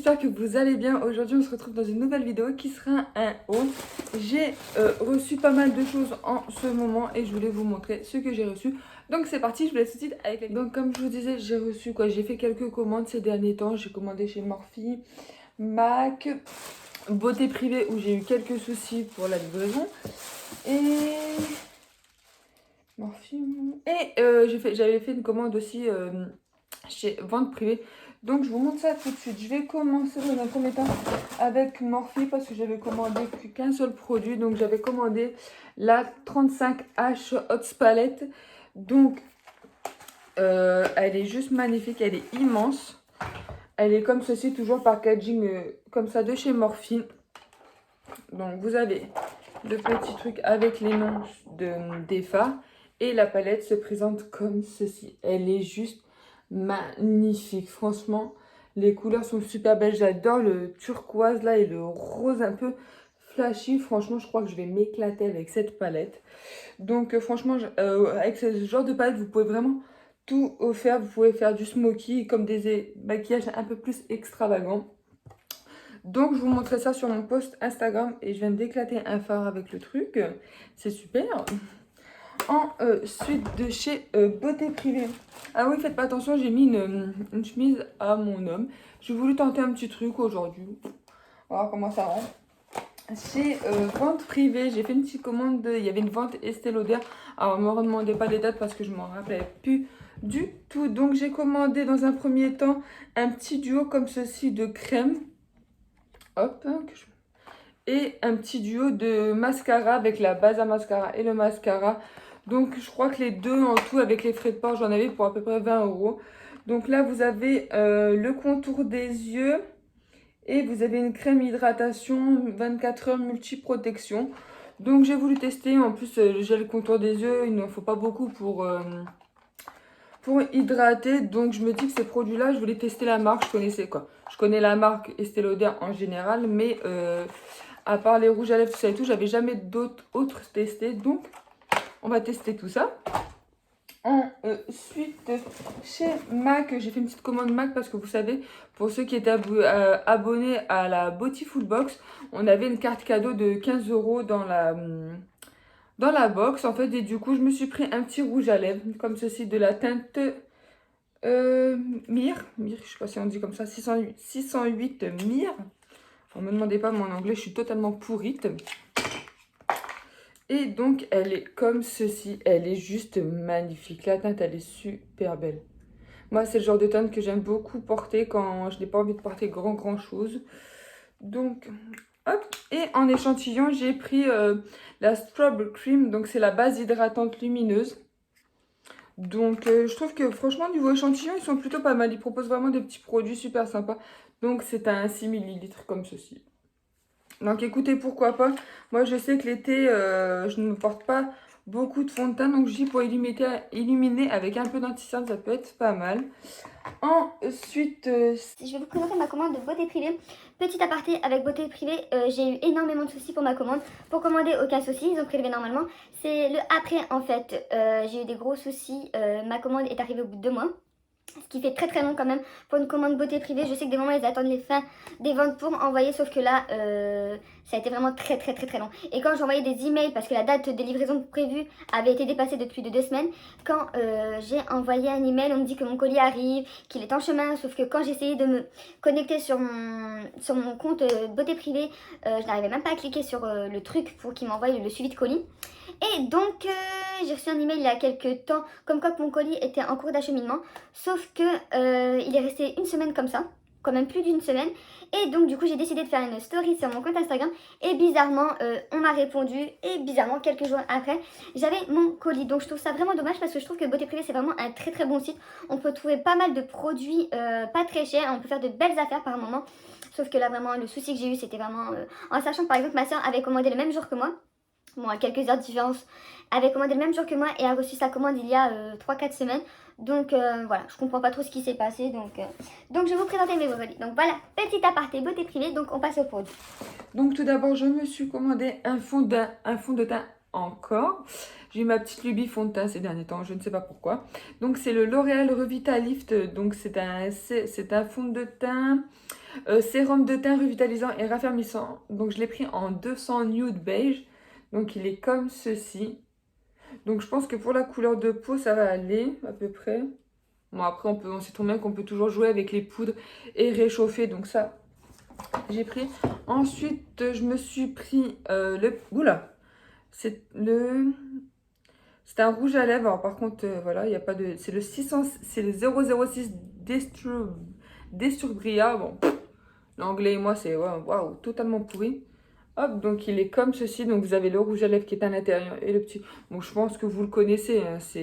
j'espère que vous allez bien. Aujourd'hui, on se retrouve dans une nouvelle vidéo qui sera un haul. J'ai reçu pas mal de choses en ce moment et je voulais vous montrer ce que j'ai reçu. Donc c'est parti, je vous laisse tout de suite avec les... Donc comme je vous disais, j'ai reçu quoi? J'ai fait quelques commandes ces derniers temps. J'ai commandé chez Morphe, Mac, Beauté Privée où j'ai eu quelques soucis pour la livraison. Et... Morphe... Et j'avais fait une commande aussi chez Vente Privée. Donc je vous montre ça tout de suite. Je vais commencer dans un premier temps avec Morphe parce que j'avais commandé qu'un seul produit. Donc j'avais commandé la 35H Hot Palette. Donc elle est juste magnifique, elle est immense. Elle est comme ceci, toujours packaging comme ça de chez Morphe. Donc vous avez le petit truc avec les noms des fards. Et la palette se présente comme ceci. Elle est juste magnifique. Franchement, les couleurs sont super belles. J'adore le turquoise là et le rose un peu flashy. Franchement, je crois que je vais m'éclater avec cette palette. Donc franchement, avec ce genre de palette, vous pouvez vraiment tout faire. Vous pouvez faire du smoky comme des maquillages un peu plus extravagants. Donc je vous montrerai ça sur mon post Instagram. Et je viens d'éclater un fard avec le truc. C'est super. Ensuite de chez Beauté Privée. Ah oui, faites pas attention, j'ai mis une chemise à mon homme. J'ai voulu tenter un petit truc aujourd'hui. On va voir comment ça rend. Chez Vente Privée, j'ai fait une petite commande. Il y avait une vente Estée Lauder. Alors, ne me redemandez pas les dates parce que je m'en rappelais plus du tout. Donc, j'ai commandé dans un premier temps un petit duo comme ceci de crème. Hop. Et un petit duo de mascara avec la base à mascara et le mascara. Donc je crois que les deux en tout avec les frais de port j'en avais pour à peu près 20 €. Donc là vous avez le contour des yeux et vous avez une crème hydratation 24 heures multi-protection. Donc j'ai voulu tester, en plus j'ai le contour des yeux, il n'en faut pas beaucoup pour hydrater. Donc je me dis que ces produits là je voulais tester la marque, je connaissais quoi. Je connais la marque Estée Lauder en général mais à part les rouges à lèvres tout ça et tout, j'avais jamais d'autres testés. Donc on va tester tout ça. Ensuite, chez Mac, j'ai fait une petite commande Mac parce que vous savez, pour ceux qui étaient abonnés à la Beauty Full Box, on avait une carte cadeau de 15 € dans la box. En fait, et du coup, je me suis pris un petit rouge à lèvres, comme ceci, de la teinte Mire, je sais pas si on dit comme ça, 608 Mire. Ne me demandez pas mon anglais, je suis totalement pourrite. Et donc, elle est comme ceci. Elle est juste magnifique. La teinte, elle est super belle. Moi, c'est le genre de teinte que j'aime beaucoup porter quand je n'ai pas envie de porter grand chose. Donc, hop. Et en échantillon, j'ai pris la Strawberry Cream. Donc, c'est la base hydratante lumineuse. Donc, je trouve que franchement, niveau échantillon, ils sont plutôt pas mal. Ils proposent vraiment des petits produits super sympas. Donc, c'est un 6 ml comme ceci. Donc écoutez, pourquoi pas. Moi je sais que l'été, je ne porte pas beaucoup de fond de teint. Donc je dis pour illuminer avec un peu d'anti-cerne, ça peut être pas mal. Ensuite, je vais vous présenter ma commande de Beauté Privée. Petit aparté avec Beauté Privée, j'ai eu énormément de soucis pour ma commande. Pour commander, aucun souci, ils ont prélevé normalement. C'est le après en fait, j'ai eu des gros soucis. Ma commande est arrivée au bout de 2 mois. Ce qui fait très long quand même pour une commande Beauté Privée. Je sais que des moments ils attendent les fins des ventes pour envoyer, sauf que là ça a été vraiment très long. Et quand j'envoyais des emails, parce que la date de livraison prévue avait été dépassée depuis de 2 semaines, quand j'ai envoyé un email, on me dit que mon colis arrive, qu'il est en chemin, sauf que quand j'essayais de me connecter sur mon compte Beauté Privée, je n'arrivais même pas à cliquer sur le truc pour qu'il m'envoie le suivi de colis. Et donc j'ai reçu un email il y a quelques temps comme quoi que mon colis était en cours d'acheminement, sauf que il est resté une semaine comme ça, quand même plus d'une semaine. Et donc du coup j'ai décidé de faire une story sur mon compte Instagram et bizarrement on m'a répondu et bizarrement quelques jours après j'avais mon colis. Donc je trouve ça vraiment dommage parce que je trouve que Beauté Privée c'est vraiment un très bon site. On peut trouver pas mal de produits pas très chers, on peut faire de belles affaires par moment. Sauf que là vraiment le souci que j'ai eu c'était vraiment en sachant que par exemple ma soeur avait commandé le même jour que moi. Bon, à quelques heures de différence, avait commandé le même jour que moi et a reçu sa commande il y a 3-4 semaines. Donc voilà, je comprends pas trop ce qui s'est passé. Donc je vais vous présenter mes produits. Donc voilà, petit aparté Beauté Privée, donc on passe au produit. Donc tout d'abord, je me suis commandé un fond de teint encore. J'ai eu ma petite lubie fond de teint ces derniers temps, je ne sais pas pourquoi. Donc c'est le L'Oréal Revitalift. Donc c'est un fond de teint Sérum de teint revitalisant et raffermissant. Donc je l'ai pris en 200 nude beige. Donc il est comme ceci. Donc je pense que pour la couleur de peau, ça va aller à peu près. Bon après, on sait trop bien qu'on peut toujours jouer avec les poudres et réchauffer. Donc ça, j'ai pris. Ensuite, je me suis pris le... Oula! C'est un rouge à lèvres. Alors par contre, voilà, il n'y a pas de... C'est le 600... C'est le 006 Desturbria. Bon, l'anglais et moi, c'est waouh, totalement pourri. Hop, donc il est comme ceci. Donc vous avez le rouge à lèvres qui est à l'intérieur et le petit. Bon, je pense que vous le connaissez. Hein, ça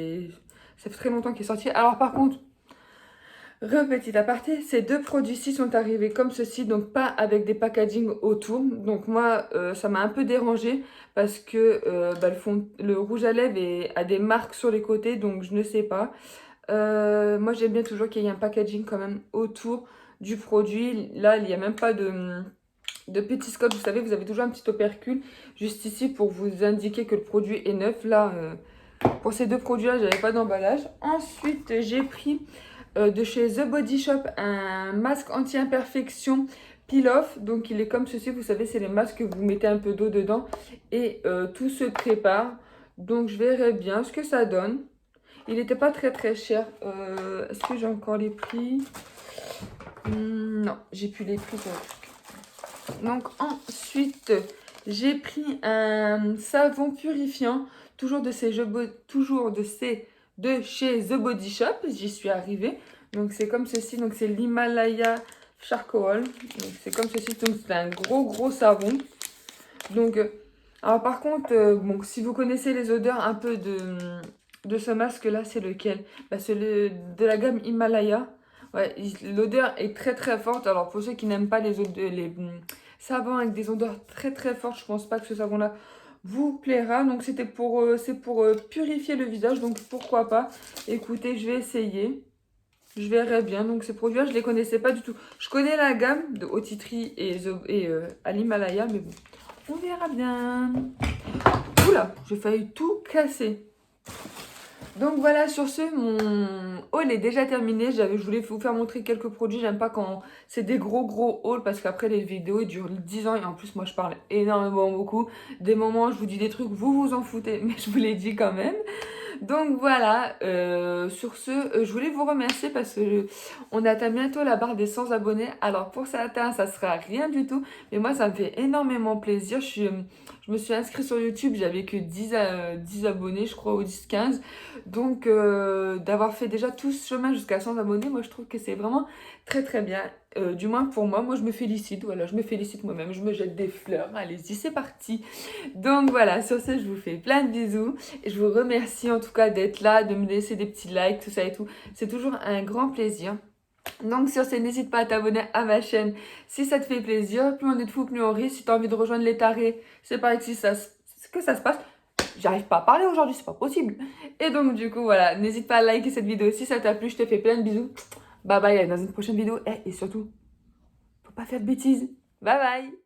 fait très longtemps qu'il est sorti. Alors par contre, petit aparté, ces deux produits-ci sont arrivés comme ceci, donc pas avec des packaging autour. Donc moi, ça m'a un peu dérangé parce que le rouge à lèvres a des marques sur les côtés, donc je ne sais pas. Moi, j'aime bien toujours qu'il y ait un packaging quand même autour du produit. Là, il n'y a même pas de petit scotch. Vous savez, vous avez toujours un petit opercule juste ici pour vous indiquer que le produit est neuf. Là, pour ces deux produits-là, j'avais pas d'emballage. Ensuite, j'ai pris de chez The Body Shop un masque anti-imperfection peel-off. Donc, il est comme ceci. Vous savez, c'est les masques que vous mettez un peu d'eau dedans et tout se prépare. Donc, je verrai bien ce que ça donne. Il n'était pas très très cher. Est-ce que j'ai encore les prix? Non, j'ai plus les prix sur le truc. Donc ensuite, j'ai pris un savon purifiant, de chez The Body Shop. J'y suis arrivée. Donc c'est comme ceci. Donc c'est l'Himalaya Charcoal. Donc c'est comme ceci. Donc c'est un gros savon. Donc alors par contre, bon, si vous connaissez les odeurs un peu de ce masque là, c'est lequel? C'est de la gamme Himalaya. Ouais, l'odeur est très très forte. Alors pour ceux qui n'aiment pas les savons avec des odeurs très très fortes, je pense pas que ce savon là vous plaira. Donc c'est pour purifier le visage, donc pourquoi pas. Écoutez, je vais essayer. Je verrai bien. Donc ces produits là, je les connaissais pas du tout. Je connais la gamme de Otitri et à l'Himalaya, mais bon, on verra bien. Oula, j'ai failli tout casser. Donc voilà, sur ce, mon haul est déjà terminé. Je voulais vous faire montrer quelques produits. J'aime pas quand c'est des gros hauls parce qu'après les vidéos durent 10 ans et en plus moi je parle énormément beaucoup. Des moments je vous dis des trucs, vous vous en foutez, mais je vous les dis quand même. Donc voilà, sur ce, je voulais vous remercier parce que on atteint bientôt la barre des 100 abonnés. Alors pour certains, ça sera rien du tout, mais moi ça me fait énormément plaisir. Je me suis inscrite sur YouTube, j'avais que 10 abonnés, je crois, ou 10-15. Donc d'avoir fait déjà tout ce chemin jusqu'à 100 abonnés, moi je trouve que c'est vraiment très très bien. Du moins pour moi je me félicite, voilà, je me félicite moi-même, je me jette des fleurs, allez-y, c'est parti. Donc voilà, sur ce, je vous fais plein de bisous. Et je vous remercie en tout cas d'être là, de me laisser des petits likes, tout ça et tout. C'est toujours un grand plaisir. Donc sur ce, n'hésite pas à t'abonner à ma chaîne si ça te fait plaisir. Plus on est de fous, plus on rit. Si tu as envie de rejoindre les tarés, c'est par ici que ça se passe. J'arrive pas à parler aujourd'hui, c'est pas possible. Et donc du coup, voilà, n'hésite pas à liker cette vidéo si ça t'a plu. Je te fais plein de bisous. Bye bye, dans une prochaine vidéo. Et surtout, faut pas faire de bêtises. Bye bye.